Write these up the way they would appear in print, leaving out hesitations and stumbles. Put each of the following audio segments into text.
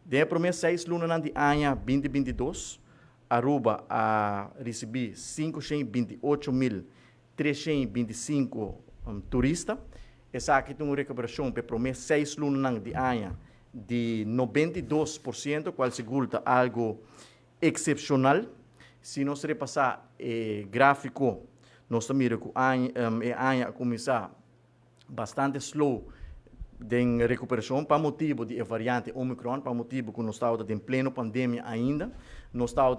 De primeira 6 lunas de ano 2022, Aruba a receber 528.325 turistas. Essa aqui tem uma recuperação para primeira 6 lunas de ano de 92%, qual segura algo excepcional. Se nós repassar o gráfico, nós miramos que o ano começar bastante slow de recuperação, para motivo de variante Omicron, para motivo que nós estamos em pleno pandemia ainda, nós estamos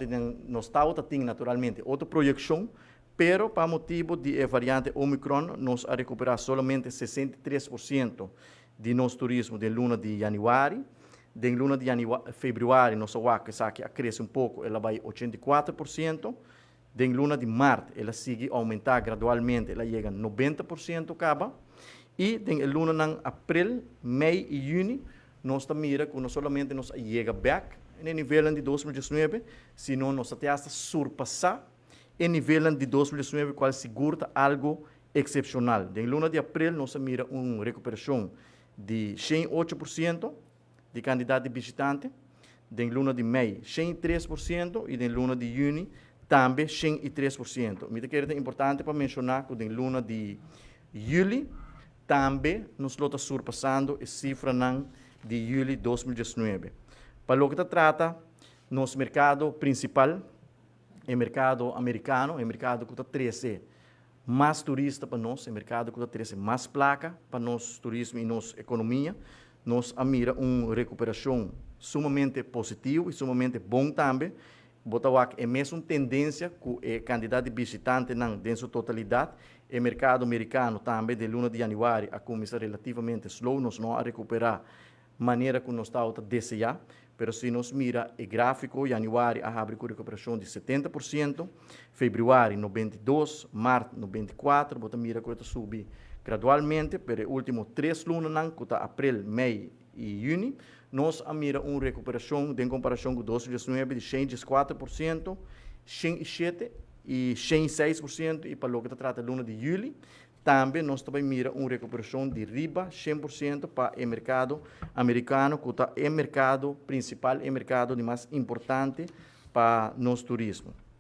tendo naturalmente outra projeção, pero para motivo de variante Omicron, nós a recuperar somente 63% de nosso turismo de luna de januário. De luna de fevereiro, nossa WAC cresce um pouco, ela vai 84%. De luna de março, ela segue aumentar gradualmente, ela chega a 90% acaba. E em luna de abril, maio e junho, nós mira que não somente nós chega back no nível de 2019, senão nós até surpassar o nível de 2019, qual segura algo excepcional. Em luna de abril, nós mira uma recuperação de 108% de quantidade de visitantes. Em luna de maio, 103%, e em luna de junho, também 103%. Me quero importante para mencionar que em luna de julho, também nós estamos surpassando a cifra de julho de 2019. Para o que se trata, nosso mercado principal é o mercado americano, é o mercado que traz mais turistas para nós, é o mercado que traz mais placa para nosso turismo e nossa economia. Nós mira uma recuperação sumamente positiva e sumamente bom também. Botawak é mesmo tendência que a quantidade de visitantes em sua totalidade. O mercado americano também, de luna de januário, a começar relativamente slow, nós não a recuperar maneira que nós estamos a desejar. Mas se nós mira o gráfico, januário a abre com recuperação de 70%, fevereiro 92%, março 94%, bota mira que está subir gradualmente, para os últimos 3 lunas, que está abril, maio e junho, nós mira uma recuperação em comparação com 2019 de 104%, 107% e 106%, e para o que se trata de luna de julho, também nós também mira uma recuperação de riba 100% para o mercado americano, que é o mercado principal, é o mercado mais importante para nosso turismo.